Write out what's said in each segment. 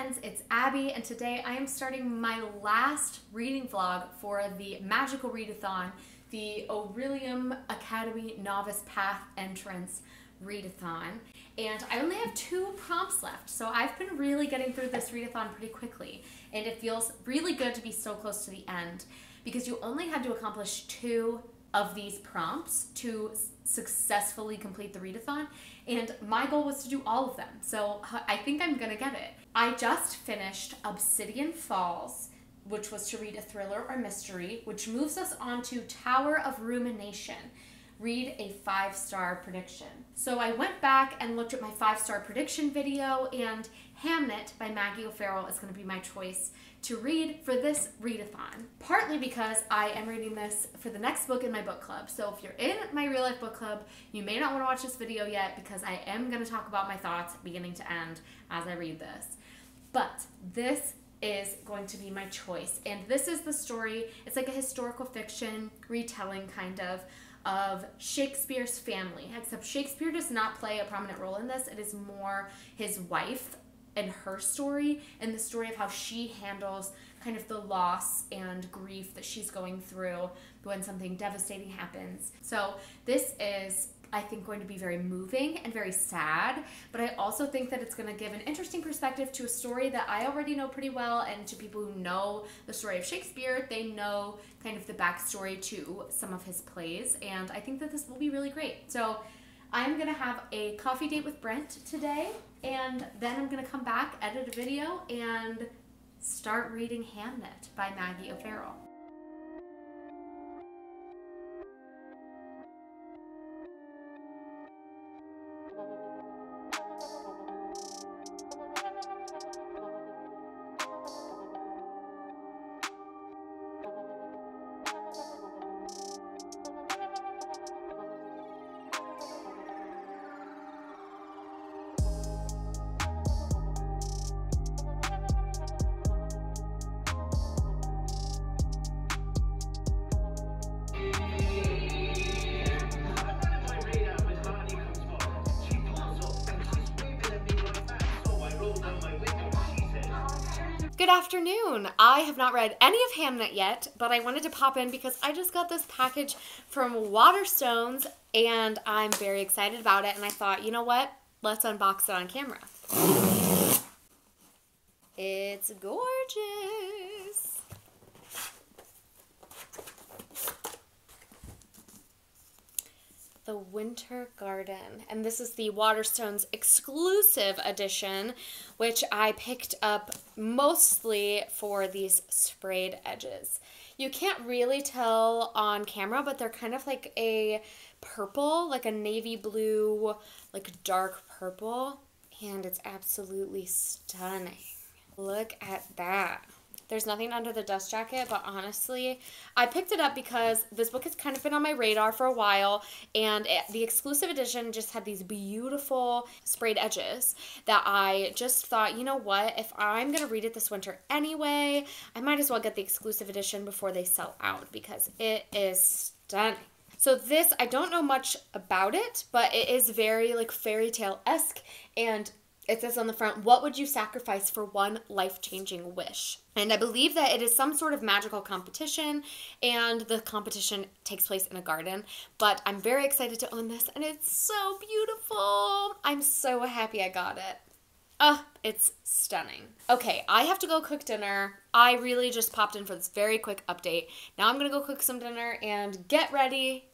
friends, it's Abby, and today I am starting my last reading vlog for the Magical Readathon, the Aurelium Academy Novice Path Entrance Readathon. And I only have 2 prompts left, so I've been really getting through this readathon pretty quickly, and it feels really good to be so close to the end because you only had to accomplish 2 of these prompts to successfully complete the readathon, and my goal was to do all of them, so I think I'm gonna get it. I just finished Obsidian Falls, which was to read a thriller or mystery, which moves us on to Tower of Rumination. Read a 5-star prediction. So I went back and looked at my 5-star prediction video, and Hamnet by Maggie O'Farrell is going to be my choice to read for this readathon. Partly because I am reading this for the next book in my book club. So if you're in my real life book club, you may not want to watch this video yet because I am going to talk about my thoughts beginning to end as I read this. But this is going to be my choice. And this is the story. It's like a historical fiction retelling kind of Shakespeare's family, except Shakespeare does not play a prominent role in this. It is more his wife and her story, and the story of how she handles kind of the loss and grief that she's going through when something devastating happens. So this is, I think, going to be very moving and very sad, but I also think that it's going to give an interesting perspective to a story that I already know pretty well, and to people who know the story of Shakespeare, they know kind of the backstory to some of his plays, and I think that this will be really great. So I'm going to have a coffee date with Brent today, and then I'm going to come back, edit a video, and start reading Hamnet by Maggie O'Farrell. Good afternoon. I have not read any of Hamnet yet, but I wanted to pop in because I just got this package from Waterstones and I'm very excited about it, and I thought, you know what? Let's unbox it on camera. It's gorgeous. The Winter Garden, and this is the Waterstones exclusive edition, which I picked up mostly for these sprayed edges. You can't really tell on camera, but they're kind of like a purple, like a navy blue, like dark purple, and it's absolutely stunning. Look at that. There's nothing under the dust jacket, but honestly, I picked it up because this book has kind of been on my radar for a while, and the exclusive edition just had these beautiful sprayed edges that I just thought, you know what, if I'm going to read it this winter anyway, I might as well get the exclusive edition before they sell out because it is stunning. So this, I don't know much about it, but it is very like fairy tale-esque, and it says on the front, what would you sacrifice for one life-changing wish? And I believe that it is some sort of magical competition, and the competition takes place in a garden. But I'm very excited to own this, and it's so beautiful. I'm so happy I got it. Oh, it's stunning. Okay, I have to go cook dinner. I really just popped in for this very quick update. Now I'm going to go cook some dinner and get ready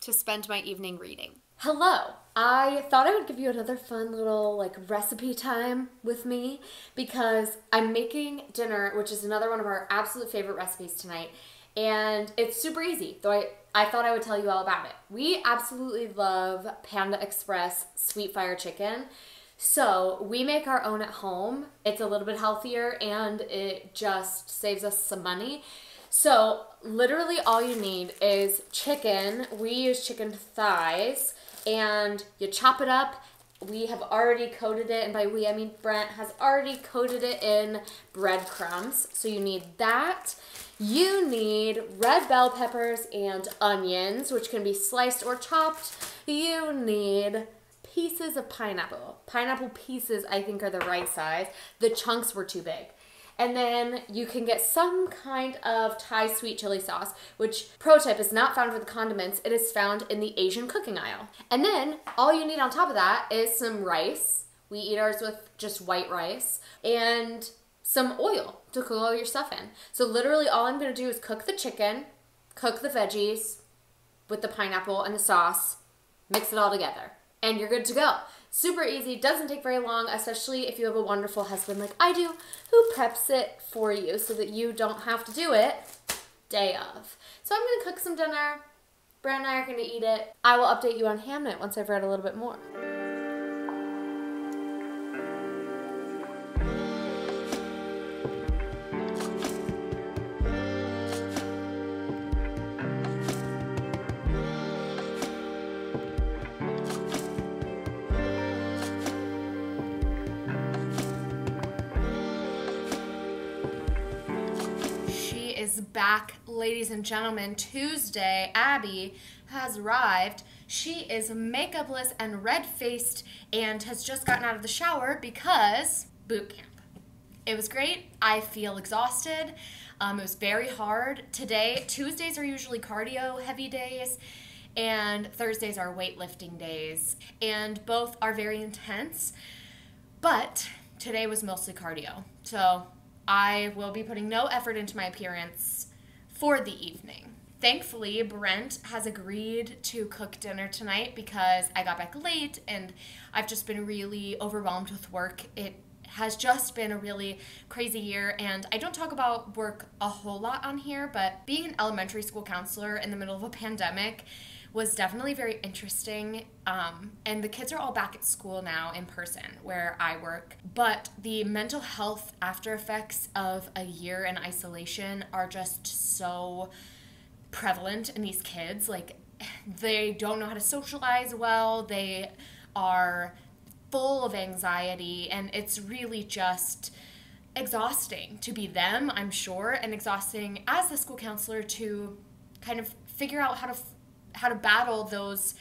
to spend my evening reading. Hello. I thought I would give you another fun little like recipe time with me because I'm making dinner, which is another one of our absolute favorite recipes tonight, and it's super easy, though I thought I would tell you all about it. We absolutely love Panda Express sweet fire chicken, so we make our own at home. It's a little bit healthier and it just saves us some money. So literally all you need is chicken. We use chicken thighs, and you chop it up. We have already coated it, and by we I mean Brent has already coated it in breadcrumbs. So you need that. You need red bell peppers and onions, which can be sliced or chopped. You need pieces of pineapple. Pineapple pieces, I think, are the right size. The chunks were too big. And then you can get some kind of Thai sweet chili sauce, which, pro tip, is not found with the condiments. It is found in the Asian cooking aisle. And then all you need on top of that is some rice. We eat ours with just white rice. And some oil to cook all your stuff in. So literally all I'm going to do is cook the chicken, cook the veggies with the pineapple and the sauce, mix it all together, and you're good to go. Super easy, doesn't take very long, especially if you have a wonderful husband like I do who preps it for you so that you don't have to do it day of. So I'm going to cook some dinner. Brent and I are going to eat it. I will update you on Hamnet once I've read a little bit more. Is back, ladies and gentlemen. Tuesday, Abby has arrived. She is makeupless and red-faced and has just gotten out of the shower because boot camp. It was great. I feel exhausted. It was very hard. Tuesdays are usually cardio heavy days and Thursdays are weightlifting days, and both are very intense, but today was mostly cardio. So I will be putting no effort into my appearance for the evening. Thankfully, Brent has agreed to cook dinner tonight because I got back late and I've just been really overwhelmed with work. It has just been a really crazy year, and I don't talk about work a whole lot on here, but being an elementary school counselor in the middle of a pandemic was definitely very interesting, and the kids are all back at school now in person where I work, but the mental health after effects of a year in isolation are just so prevalent in these kids. Like, they don't know how to socialize well, they are full of anxiety, and it's really just exhausting to be them, I'm sure, and exhausting as the school counselor to kind of figure out how to battle those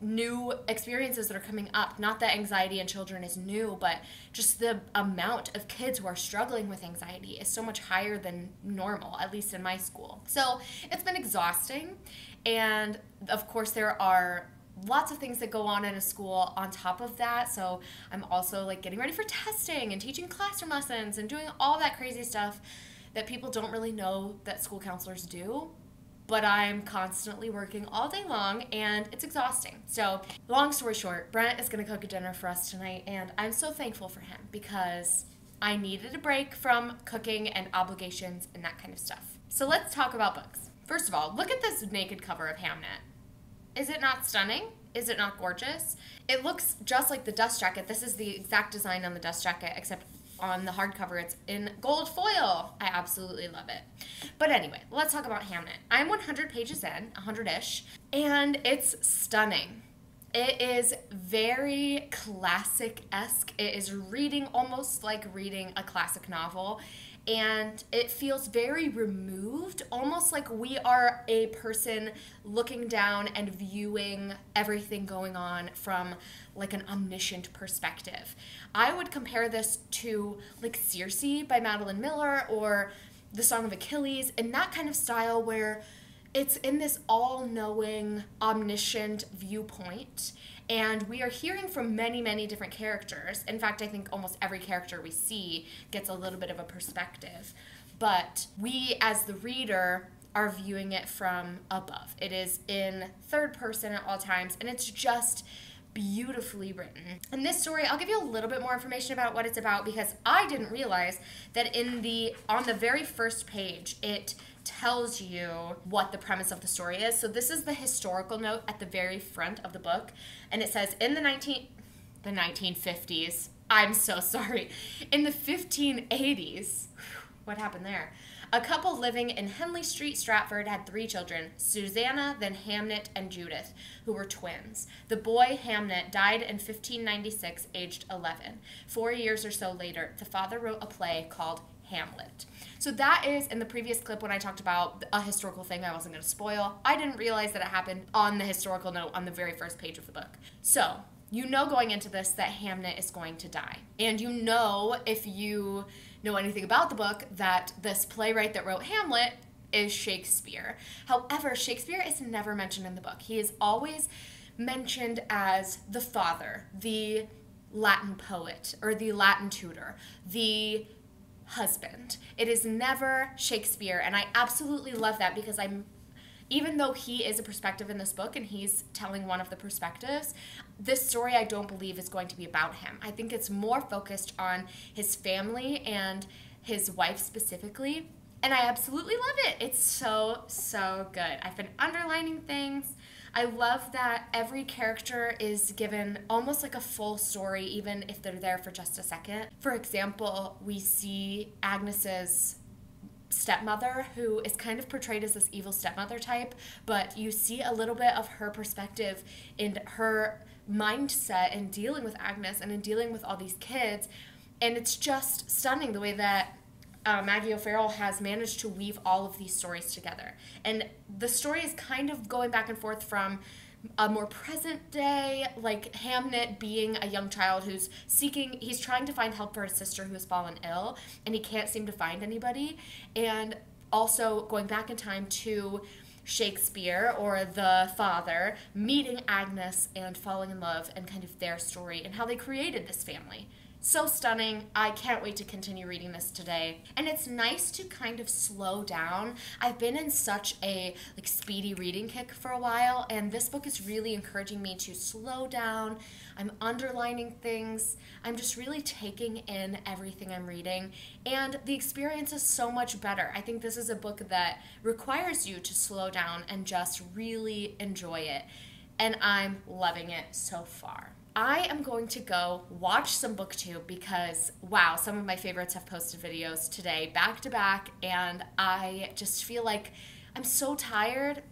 new experiences that are coming up. Not that anxiety in children is new, but just the amount of kids who are struggling with anxiety is so much higher than normal, at least in my school. So it's been exhausting, and of course there are lots of things that go on in a school on top of that. So I'm also like getting ready for testing and teaching classroom lessons and doing all that crazy stuff that people don't really know that school counselors do. But I'm constantly working all day long, and it's exhausting. So long story short, Brent is going to cook a dinner for us tonight, and I'm so thankful for him because I needed a break from cooking and obligations and that kind of stuff. So let's talk about books. First of all, look at this naked cover of Hamnet. Is it not stunning? Is it not gorgeous? It looks just like the dust jacket. This is the exact design on the dust jacket, except on the hardcover it's in gold foil. I absolutely love it. But anyway, let's talk about Hamnet. I'm 100 pages in, 100-ish, and it's stunning. It is very classic-esque. It is reading almost like reading a classic novel, and it feels very removed, almost like we are a person looking down and viewing everything going on from like an omniscient perspective. I would compare this to like Circe by Madeline Miller or The Song of Achilles, in that kind of style where it's in this all-knowing, omniscient viewpoint, and we are hearing from many, many different characters. In fact, I think almost every character we see gets a little bit of a perspective, but we as the reader are viewing it from above. It is in third person at all times, and it's just beautifully written. In this story, I'll give you a little bit more information about what it's about because I didn't realize that on the very first page, it tells you what the premise of the story is. So this is the historical note at the very front of the book, and it says in the 1950s, I'm so sorry, in the 1580s, what happened there? A couple living in Henley Street, Stratford, had 3 children, Susanna, then Hamnet, and Judith, who were twins. The boy, Hamnet, died in 1596, aged 11. 4 years or so later, the father wrote a play called Hamlet. So that is, in the previous clip when I talked about a historical thing I wasn't going to spoil, I didn't realize that it happened on the historical note on the very first page of the book. So, you know going into this that Hamnet is going to die. And you know, if you know anything about the book, that this playwright that wrote Hamlet is Shakespeare. However, Shakespeare is never mentioned in the book. He is always mentioned as the father, the Latin poet, or the Latin tutor, the husband. It is never Shakespeare, and I absolutely love that, because even though he is a perspective in this book and he's telling one of the perspectives, this story I don't believe is going to be about him. I think it's more focused on his family and his wife specifically, and I absolutely love it. It's so, so good. I've been underlining things. I love that every character is given almost like a full story, even if they're there for just a second. For example, we see Agnes's stepmother, who is kind of portrayed as this evil stepmother type, but you see a little bit of her perspective in her mindset in dealing with Agnes and in dealing with all these kids, and it's just stunning the way that Maggie O'Farrell has managed to weave all of these stories together. And the story is kind of going back and forth from a more present day, like Hamnet being a young child he's trying to find help for his sister who has fallen ill, and he can't seem to find anybody. And also going back in time to Shakespeare, or the father, meeting Agnes and falling in love, and kind of their story and how they created this family. So stunning. I can't wait to continue reading this today. And it's nice to kind of slow down. I've been in such a speedy reading kick for a while, and this book is really encouraging me to slow down. I'm underlining things. I'm just really taking in everything I'm reading, and the experience is so much better. I think this is a book that requires you to slow down and just really enjoy it, and I'm loving it so far. I am going to go watch some BookTube because, wow, some of my favorites have posted videos today back to back, and I just feel like I'm so tired.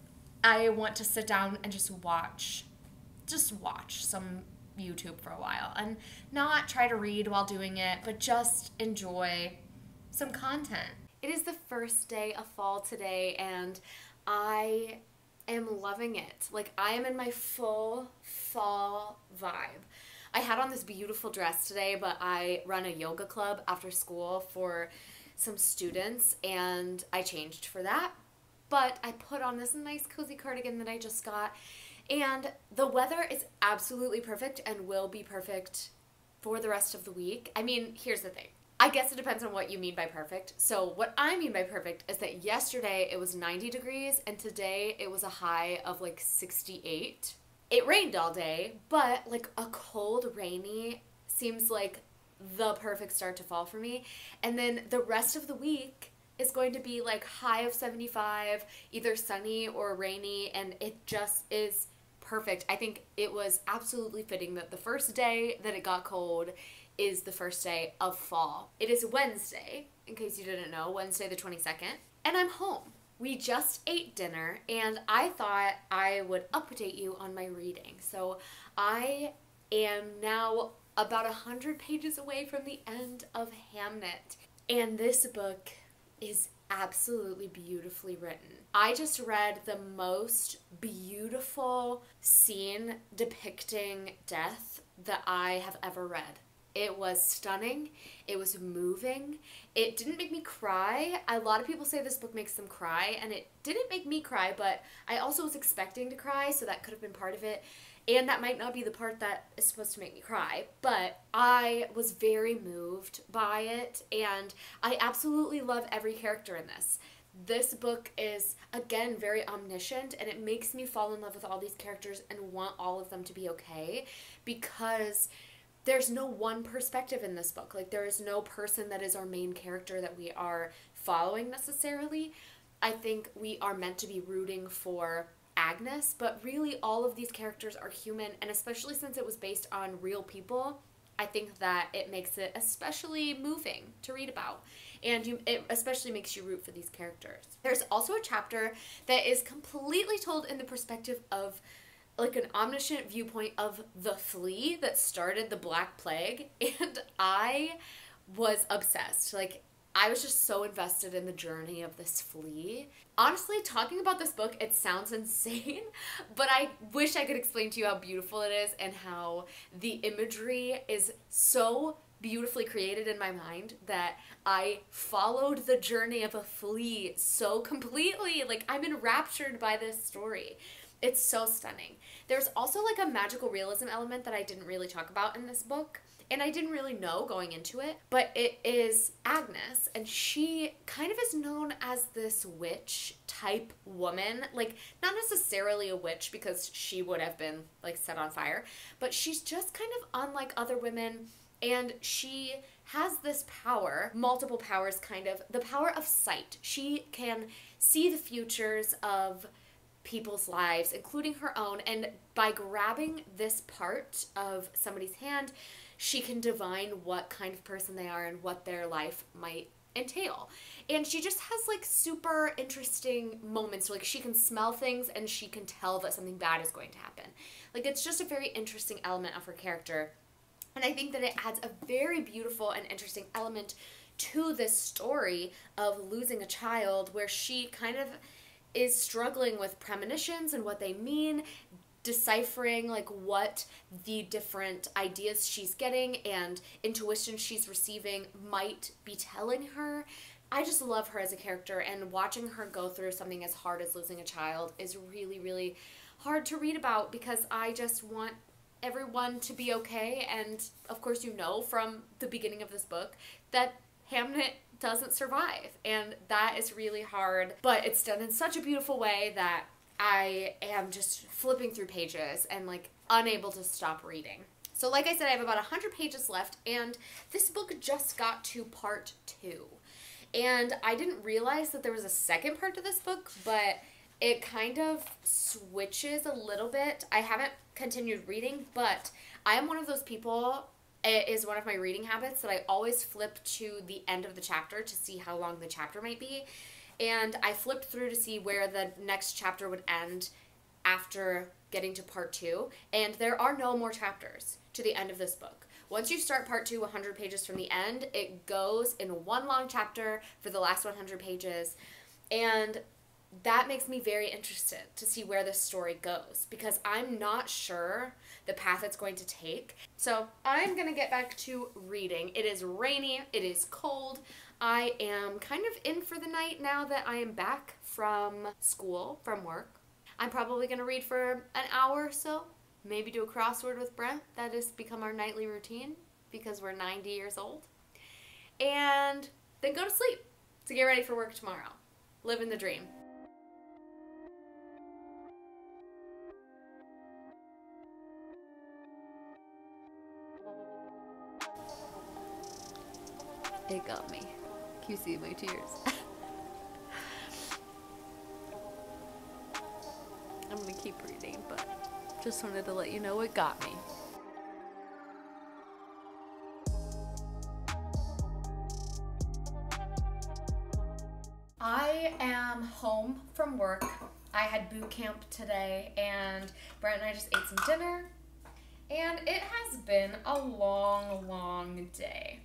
I want to sit down and just watch some YouTube for a while and not try to read while doing it, but just enjoy some content. It is the first day of fall today, and I am loving it. Like, I am in my full fall vibe. I had on this beautiful dress today, but I run a yoga club after school for some students, and I changed for that. But I put on this nice cozy cardigan that I just got, and the weather is absolutely perfect and will be perfect for the rest of the week. I mean, here's the thing. I guess it depends on what you mean by perfect. So what I mean by perfect is that yesterday it was 90 degrees and today it was a high of 68. It rained all day, but a cold, rainy seems like the perfect start to fall for me. And then the rest of the week is going to be high of 75, either sunny or rainy, and it just is perfect. I think it was absolutely fitting that the first day that it got cold is the first day of fall. It is Wednesday, in case you didn't know, Wednesday the 22nd, and I'm home. We just ate dinner, and I thought I would update you on my reading. So I am now about 100 pages away from the end of Hamnet, and this book is absolutely beautifully written. I just read the most beautiful scene depicting death that I have ever read. It was stunning. It was moving. It didn't make me cry. A lot of people say this book makes them cry, and it didn't make me cry, but I also was expecting to cry, so that could have been part of it. And that might not be the part that is supposed to make me cry, but I was very moved by it, and I absolutely love every character in this. This book is, again, very omniscient, and it makes me fall in love with all these characters and want all of them to be okay, because there's no one perspective in this book. There is no person that is our main character that we are following necessarily. I think we are meant to be rooting for Agnes, but really all of these characters are human, and especially since it was based on real people, I think that it makes it especially moving to read about, and it especially makes you root for these characters. There's also a chapter that is completely told in the perspective of an omniscient viewpoint of the flea that started the Black Plague, and I was obsessed. I was just so invested in the journey of this flea. Honestly, talking about this book, it sounds insane, but I wish I could explain to you how beautiful it is and how the imagery is so beautifully created in my mind that I followed the journey of a flea so completely. Like, I'm enraptured by this story. It's so stunning. There's also like a magical realism element that I didn't really talk about in this book, and I didn't really know going into it, but it is Agnes, and she kind of is known as this witch type woman. Like, not necessarily a witch because she would have been like set on fire, but she's just kind of unlike other women, and she has this power, multiple powers kind of, the power of sight. She can see the futures of people's lives, including her own, and by grabbing this part of somebody's hand, she can divine what kind of person they are and what their life might entail. And she just has like super interesting moments. Like, she can smell things and she can tell that something bad is going to happen. Like, it's just a very interesting element of her character. And I think that it adds a very beautiful and interesting element to this story of losing a child, where she kind of is struggling with premonitions and what they mean, deciphering like what the different ideas she's getting and intuition she's receiving might be telling her. I just love her as a character, and watching her go through something as hard as losing a child is really, really hard to read about, because I just want everyone to be okay. And of course, you know from the beginning of this book that Hamnet doesn't survive, and that is really hard, but it's done in such a beautiful way that I am just flipping through pages and like unable to stop reading. So like I said, I have about 100 pages left, and this book just got to part 2. And I didn't realize that there was a second part to this book, but it kind of switches a little bit. I haven't continued reading, but I am one of those people, it is one of my reading habits, that I always flip to the end of the chapter to see how long the chapter might be. And I flipped through to see where the next chapter would end after getting to part 2. And there are no more chapters to the end of this book. Once you start part 2, 100 pages from the end, it goes in one long chapter for the last 100 pages. And that makes me very interested to see where this story goes, because I'm not sure the path it's going to take. So I'm going to get back to reading. It is rainy. It is cold. I am kind of in for the night now that I am back from school, from work. I'm probably going to read for an hour or so, maybe do a crossword with Brent. That has become our nightly routine because we're 90 years old. And then go to sleep to get ready for work tomorrow. Living the dream. It got me. Can you see my tears? I'm gonna keep reading, but just wanted to let you know it got me. I am home from work. I had boot camp today, and Brent and I just ate some dinner, and it has been a long, long day.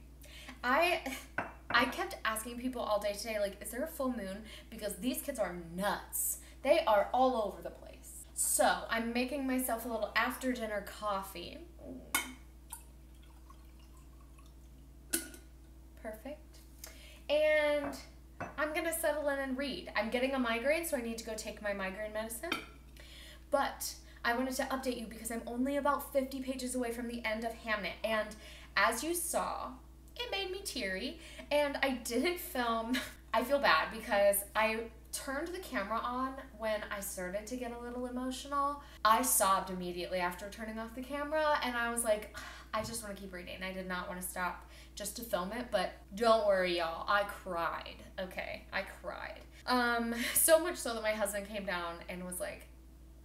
I kept asking people all day today, like, is there a full moon? Because these kids are nuts. They are all over the place. So I'm making myself a little after dinner coffee. Perfect. And I'm gonna settle in and read. I'm getting a migraine, so I need to go take my migraine medicine. But I wanted to update you because I'm only about 50 pages away from the end of Hamnet. And as you saw, it made me teary, and I didn't film. I feel bad because I turned the camera on when I started to get a little emotional. I sobbed immediately after turning off the camera, and I was like, I just want to keep reading. I did not want to stop just to film it, but don't worry, y'all. I cried. Okay, I cried. So much so that my husband came down and was like,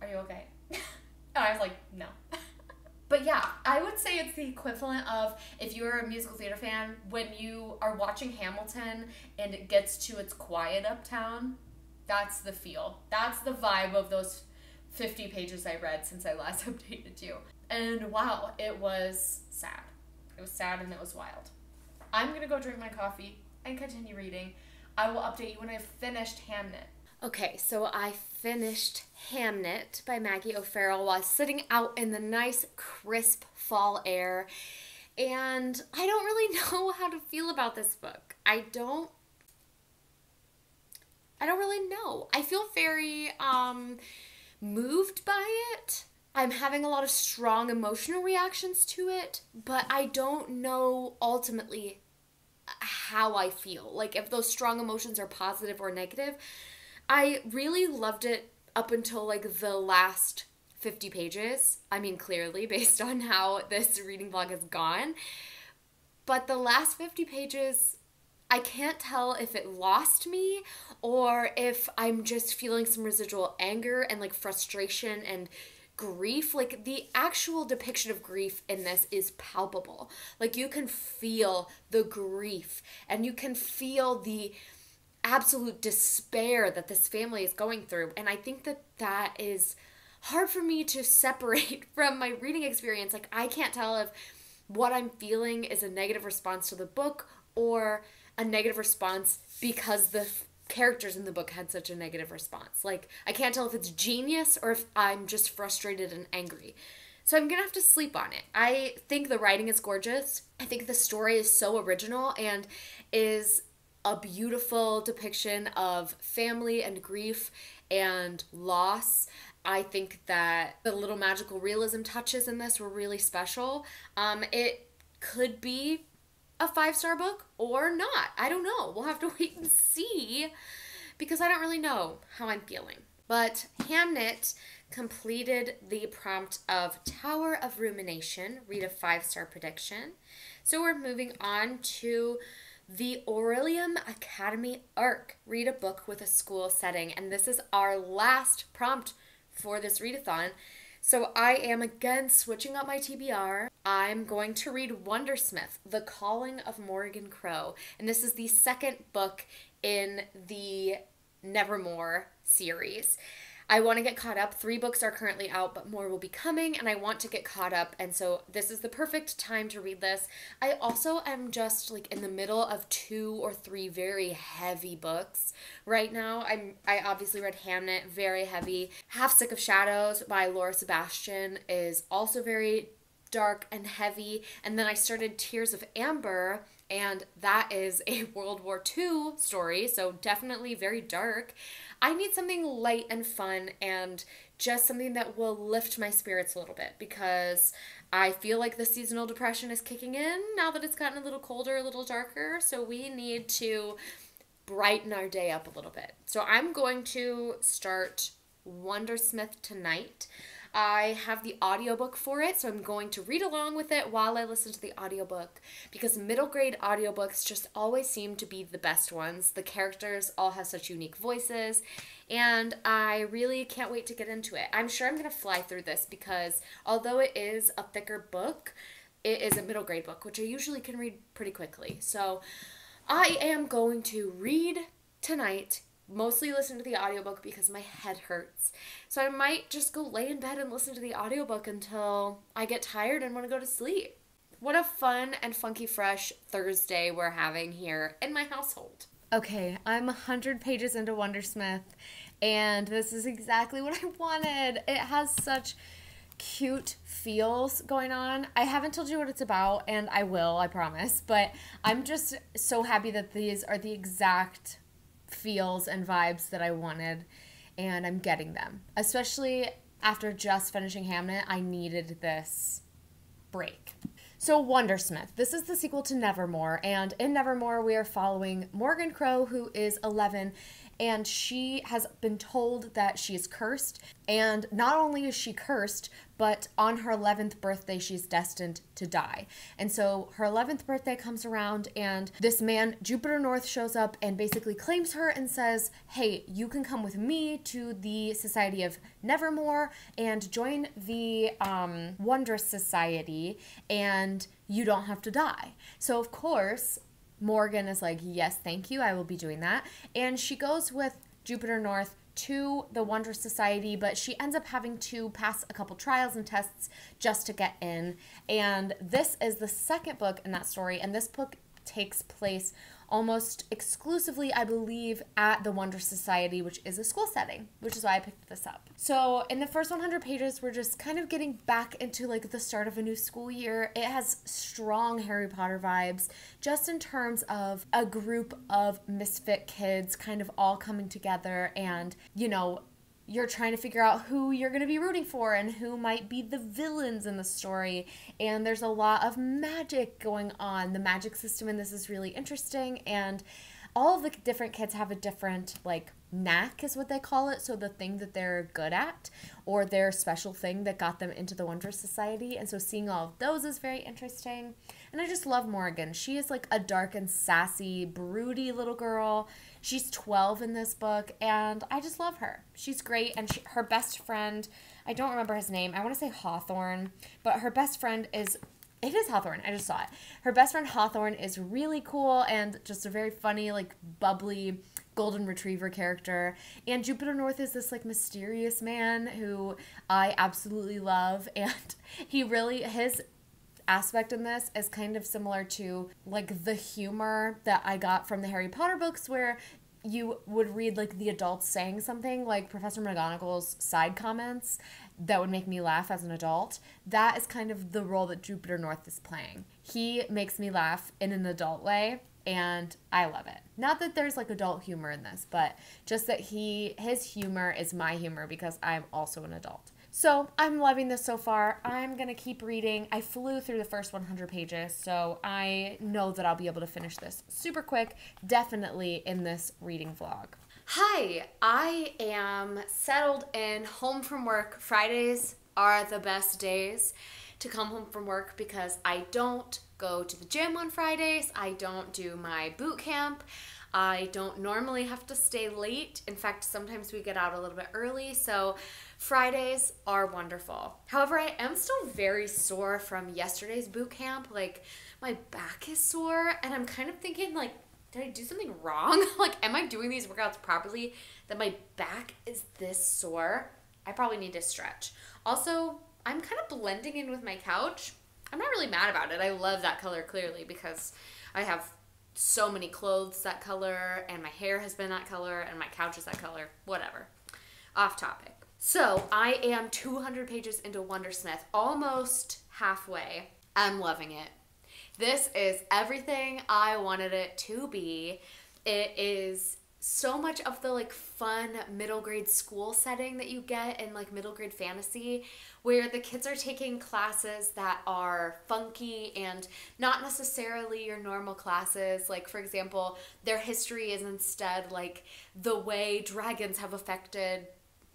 are you okay? And I was like, no. But yeah, I would say it's the equivalent of, if you're a musical theater fan, when you are watching Hamilton and it gets to its quiet uptown, that's the feel. That's the vibe of those 50 pages I read since I last updated you. And wow, it was sad. It was sad and it was wild. I'm gonna go drink my coffee and continue reading. I will update you when I've finished Hamnet. Okay, so I finished Hamnet by Maggie O'Farrell while sitting out in the nice, crisp fall air. And I don't really know how to feel about this book. I don't really know. I feel very moved by it. I'm having a lot of strong emotional reactions to it, but I don't know ultimately how I feel. Like if those strong emotions are positive or negative. I really loved it up until like the last 50 pages. I mean, clearly, based on how this reading vlog has gone. But the last 50 pages, I can't tell if it lost me or if I'm just feeling some residual anger and like frustration and grief. Like the actual depiction of grief in this is palpable. Like you can feel the grief and you can feel the absolute despair that this family is going through. And I think that that is hard for me to separate from my reading experience. Like I can't tell if what I'm feeling is a negative response to the book or a negative response because the characters in the book had such a negative response. Like I can't tell if it's genius or if I'm just frustrated and angry. So I'm gonna have to sleep on it. I think the writing is gorgeous. I think the story is so original and is a beautiful depiction of family and grief and loss. I think that the little magical realism touches in this were really special. It could be a 5-star book or not. I don't know. We'll have to wait and see because I don't really know how I'm feeling. But Hamnet completed the prompt of Tower of Rumination, read a 5-star prediction. So we're moving on to the Aurelium Academy arc, read a book with a school setting. And this is our last prompt for this readathon. So I am again switching up my TBR. I'm going to read Wondersmith, The Calling of Morgan Crow. And this is the second book in the Nevermore series. I want to get caught up. 3 books are currently out, but more will be coming, and I want to get caught up, and so this is the perfect time to read this. I also am just like in the middle of 2 or 3 very heavy books right now. I obviously read Hamnet, very heavy. Half Sick of Shadows by Laura Sebastian is also very dark and heavy, and then I started Tears of Amber, and that is a World War II story, so definitely very dark. I need something light and fun and just something that will lift my spirits a little bit because I feel like the seasonal depression is kicking in now that it's gotten a little colder, a little darker, so we need to brighten our day up a little bit. So I'm going to start Wondersmith tonight. I have the audiobook for it, so I'm going to read along with it while I listen to the audiobook because middle grade audiobooks just always seem to be the best ones. The characters all have such unique voices, and I really can't wait to get into it. I'm sure I'm going to fly through this because although it is a thicker book, it is a middle grade book, which I usually can read pretty quickly. So I am going to read tonight, mostly listen to the audiobook because my head hurts. So I might just go lay in bed and listen to the audiobook until I get tired and want to go to sleep. What a fun and funky fresh Thursday we're having here in my household. Okay, I'm 100 pages into Wondersmith, and this is exactly what I wanted. It has such cute feels going on. I haven't told you what it's about, and I will, I promise, but I'm just so happy that these are the exact feels and vibes that I wanted, and I'm getting them. Especially after just finishing Hamnet, I needed this break. So Wondersmith, this is the sequel to Nevermore, and in Nevermore we are following Morgan Crow, who is 11, and she has been told that she is cursed, and not only is she cursed, but on her 11th birthday she's destined to die. And so her 11th birthday comes around, and this man, Jupiter North, shows up and basically claims her and says, hey, you can come with me to the Society of Nevermore and join the Wondrous Society, and you don't have to die. So of course Morgan is like, yes, thank you, I will be doing that. And she goes with Jupiter North to the Wondrous Society, but she ends up having to pass a couple trials and tests just to get in. And this is the second book in that story, and this book takes place almost exclusively, I believe, at the Wonder Society, which is a school setting, which is why I picked this up. So in the first 100 pages, we're just kind of getting back into like the start of a new school year. It has strong Harry Potter vibes, just in terms of a group of misfit kids kind of all coming together, and, you know, you're trying to figure out who you're going to be rooting for and who might be the villains in the story. And there's a lot of magic going on. The magic system in this is really interesting, and all of the different kids have a different, like, knack is what they call it. So the thing that they're good at, or their special thing that got them into the Wonder Society. And so seeing all of those is very interesting. And I just love Morgan. She is like a dark and sassy, broody little girl. She's 12 in this book, and I just love her. She's great, and her best friend, I don't remember his name. I want to say Hawthorne, but her best friend is... It is Hawthorne. I just saw it. Her best friend Hawthorne is really cool and just a very funny, like, bubbly golden retriever character. And Jupiter North is this, like, mysterious man who I absolutely love. And his aspect in this is kind of similar to, like, the humor that I got from the Harry Potter books, where you would read, like, the adults saying something, like Professor McGonagall's side comments that would make me laugh as an adult. That is kind of the role that Jupiter North is playing. He makes me laugh in an adult way, and I love it. Not that there's, like, adult humor in this, but just that his humor is my humor because I'm also an adult. So I'm loving this so far. I'm going to keep reading. I flew through the first 100 pages, so I know that I'll be able to finish this super quick, definitely in this reading vlog. Hi, I am settled in, home from work. Fridays are the best days to come home from work because I don't go to the gym on Fridays. I don't do my boot camp. I don't normally have to stay late. In fact, sometimes we get out a little bit early, so Fridays are wonderful. However, I am still very sore from yesterday's boot camp. Like, my back is sore, and I'm kind of thinking, like, did I do something wrong? Like, am I doing these workouts properly that my back is this sore? I probably need to stretch. Also, I'm kind of blending in with my couch. I'm not really mad about it. I love that color clearly because I have so many clothes that color, and my hair has been that color, and my couch is that color. Whatever. Off topic. So I am 200 pages into Wondersmith, almost halfway. I'm loving it. This is everything I wanted it to be. It is so much of the, like, fun middle grade school setting that you get in, like, middle grade fantasy, where the kids are taking classes that are funky and not necessarily your normal classes. Like, for example, their history is instead, like, the way dragons have affected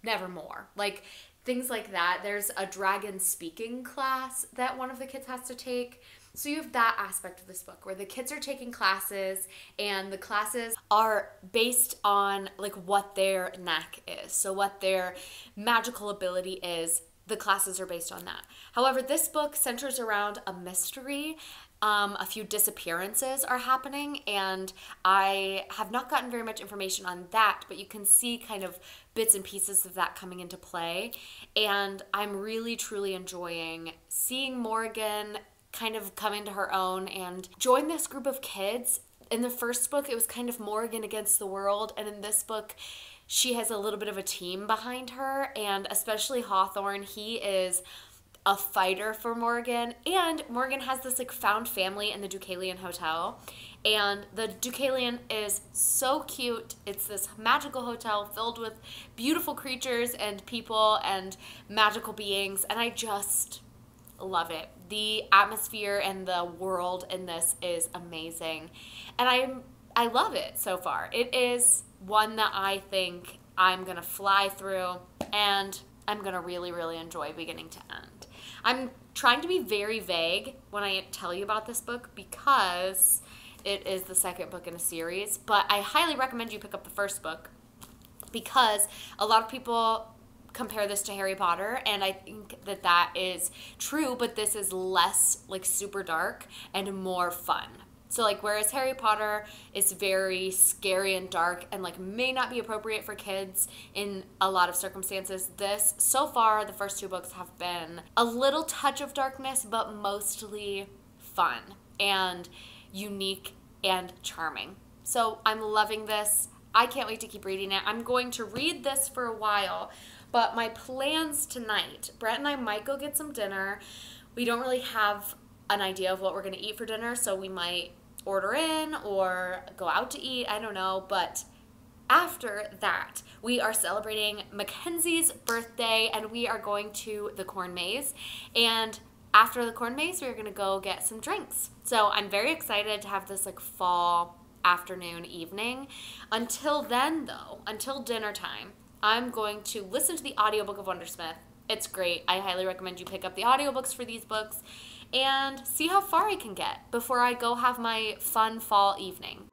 Nevermore. Like, things like that. There's a dragon speaking class that one of the kids has to take. So you have that aspect of this book where the kids are taking classes, and the classes are based on, like, what their knack is. So what their magical ability is, the classes are based on that. However, this book centers around a mystery. A few disappearances are happening, and I have not gotten very much information on that, but you can see kind of bits and pieces of that coming into play. And I'm really, truly enjoying seeing Morgan kind of come into her own and join this group of kids. In the first book, it was kind of Morgan against the world, and in this book, she has a little bit of a team behind her, and especially Hawthorne, he is a fighter for Morgan, and Morgan has this, like, found family in the Deucalion Hotel, and the Deucalion is so cute. It's this magical hotel filled with beautiful creatures and people and magical beings, and I just love it. The atmosphere and the world in this is amazing, and I love it so far. It is one that I think I'm gonna fly through, and I'm gonna really, really enjoy beginning to end. I'm trying to be very vague when I tell you about this book because it is the second book in a series, but I highly recommend you pick up the first book because a lot of people compare this to Harry Potter, and I think that that is true, but this is less, like, super dark and more fun. So, like, whereas Harry Potter is very scary and dark and, like, may not be appropriate for kids in a lot of circumstances, this, so far, the first two books have been a little touch of darkness, but mostly fun and unique and charming. So I'm loving this. I can't wait to keep reading it. I'm going to read this for a while, but my plans tonight, Brett and I might go get some dinner. We don't really have an idea of what we're going to eat for dinner, so we might order in or go out to eat. I don't know, but after that, we are celebrating Mackenzie's birthday, and we are going to the corn maze. And after the corn maze, we're going to go get some drinks. So I'm very excited to have this like fall afternoon evening. Until then, though, until dinner time, I'm going to listen to the audiobook of Wondersmith. It's great. I highly recommend you pick up the audiobooks for these books and see how far I can get before I go have my fun fall evening.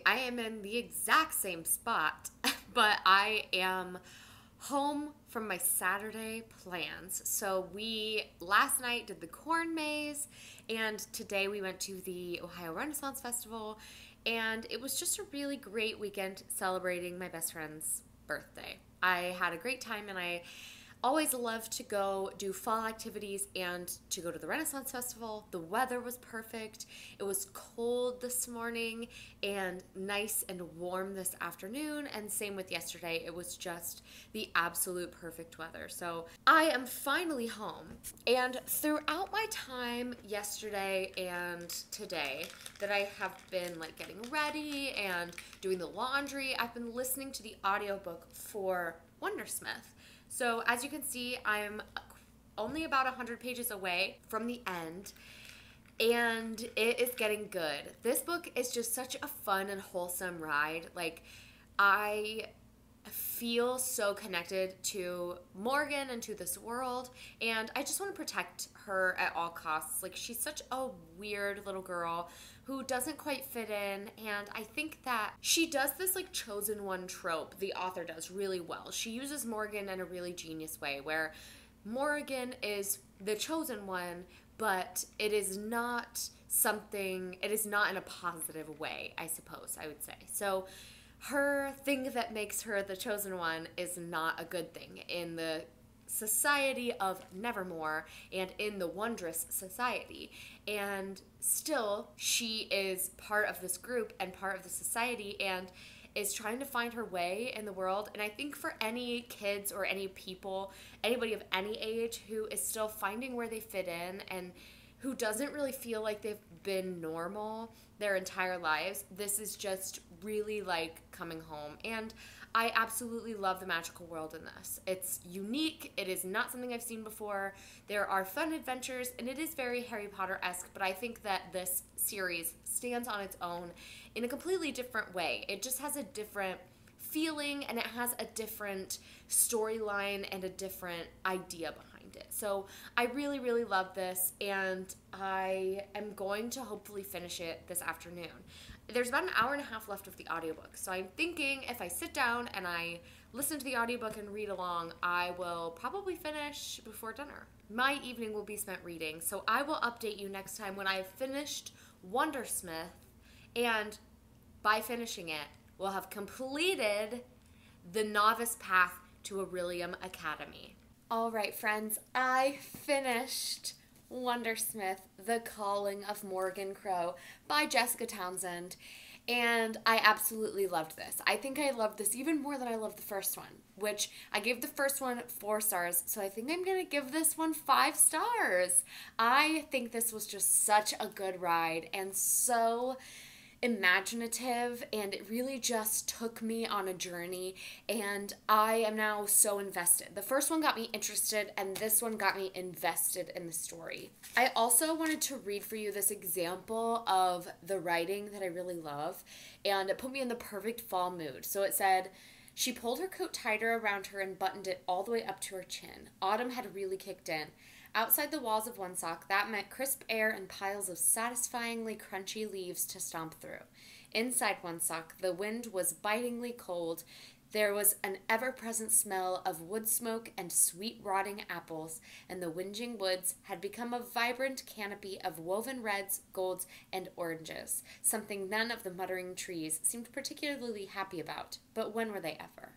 I am in the exact same spot, but I am home from my Saturday plans. So we last night did the corn maze, and today we went to the Ohio Renaissance Festival, and it was just a really great weekend celebrating my best friend's birthday. I had a great time, and I always love to go do fall activities and to go to the Renaissance Festival. The weather was perfect. It was cold this morning and nice and warm this afternoon, and same with yesterday. It was just the absolute perfect weather. So I am finally home, and throughout my time yesterday and today that I have been like getting ready and doing the laundry, I've been listening to the audiobook for Wondersmith. So as you can see, I'm only about 100 pages away from the end, and it is getting good. This book is just such a fun and wholesome ride. Like, I feel so connected to Morgan and to this world, and I just want to protect her at all costs. Like, she's such a weird little girl who doesn't quite fit in, and I think that she does this like chosen one trope, the author does really well. She uses Morgan in a really genius way, where Morgan is the chosen one, but it is not in a positive way, I suppose I would say. So her thing that makes her the chosen one is not a good thing in the society of Nevermore and in the Wondrous Society. And still, she is part of this group and part of the society and is trying to find her way in the world. And I think for any kids or any people, anybody of any age who is still finding where they fit in and who doesn't really feel like they've been normal their entire lives, this is just really like coming home. And I absolutely love the magical world in this. It's unique. It is not something I've seen before. There are fun adventures, and it is very Harry Potter-esque, but I think that this series stands on its own in a completely different way. It just has a different feeling, and it has a different storyline and a different idea behind it. So I really, really love this, and I am going to hopefully finish it this afternoon. There's about an hour and a half left of the audiobook, so I'm thinking if I sit down and I listen to the audiobook and read along, I will probably finish before dinner. My evening will be spent reading, so I will update you next time when I've finished Wondersmith, and by finishing it, we'll have completed the novice path to Aurelium Academy. All right, friends, I finished Wondersmith, The Calling of Morgan Crow by Jessica Townsend, and I absolutely loved this. I think I loved this even more than I loved the first one, which I gave the first one 4 stars, so I think I'm going to give this one 5 stars. I think this was just such a good ride and so imaginative, and it really just took me on a journey, and I am now so invested. The first one got me interested, and this one got me invested in the story. I also wanted to read for you this example of the writing that I really love, and it put me in the perfect fall mood. So it said, "She pulled her coat tighter around her and buttoned it all the way up to her chin. Autumn had really kicked in. Outside the walls of Woonsock, that meant crisp air and piles of satisfyingly crunchy leaves to stomp through. Inside Woonsock, the wind was bitingly cold, There was an ever-present smell of wood smoke and sweet rotting apples, and the whinging woods had become a vibrant canopy of woven reds, golds, and oranges, something none of the muttering trees seemed particularly happy about. But when were they ever?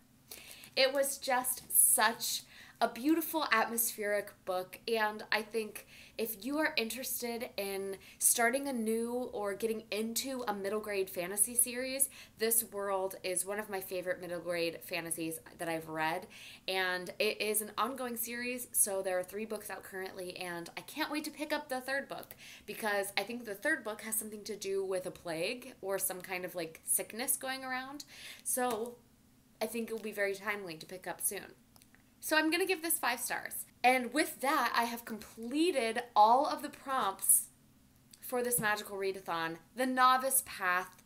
It was just such a beautiful atmospheric book, and I think if you are interested in starting a new or getting into a middle grade fantasy series, this world is one of my favorite middle grade fantasies that I've read, and it is an ongoing series, so there are 3 books out currently, and I can't wait to pick up the 3rd book because I think the 3rd book has something to do with a plague or some kind of like sickness going around, so I think it will be very timely to pick up soon. So I'm going to give this 5 stars. And with that, I have completed all of the prompts for this magical readathon, the novice path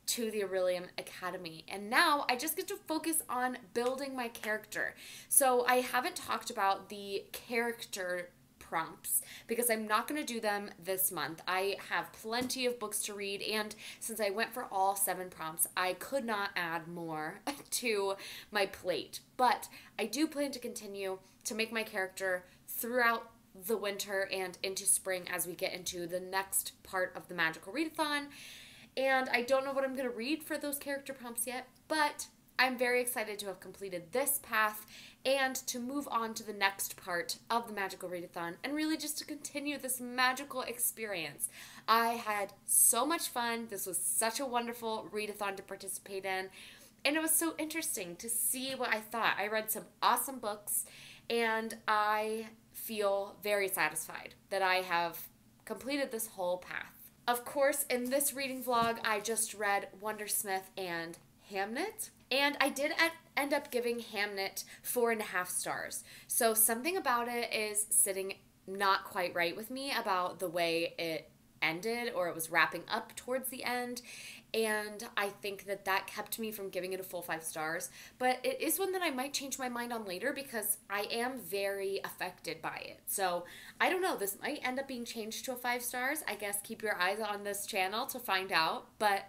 to the Aurelium Academy. And now I just get to focus on building my character. So I haven't talked about the character prompts because I'm not going to do them this month. I have plenty of books to read, and since I went for all 7 prompts, I could not add more to my plate. But I do plan to continue to make my character throughout the winter and into spring as we get into the next part of the magical readathon. And I don't know what I'm going to read for those character prompts yet, but I'm very excited to have completed this path and to move on to the next part of the magical readathon and really just to continue this magical experience. I had so much fun. This was such a wonderful readathon to participate in, and it was so interesting to see what I thought. I read some awesome books, and I feel very satisfied that I have completed this whole path. Of course, in this reading vlog, I just read Wondersmith and Hamnet. And I did end up giving Hamnet 4.5 stars. So something about it is sitting not quite right with me about the way it ended, or it was wrapping up towards the end. And I think that that kept me from giving it a full 5 stars. But it is one that I might change my mind on later because I am very affected by it. So I don't know, this might end up being changed to a 5 stars. I guess keep your eyes on this channel to find out. But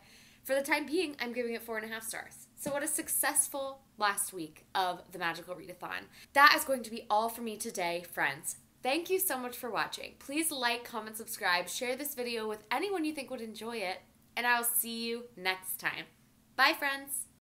for the time being, I'm giving it 4.5 stars. So what a successful last week of the Magical Readathon. That is going to be all for me today, friends. Thank you so much for watching. Please like, comment, subscribe, share this video with anyone you think would enjoy it, and I'll see you next time. Bye, friends.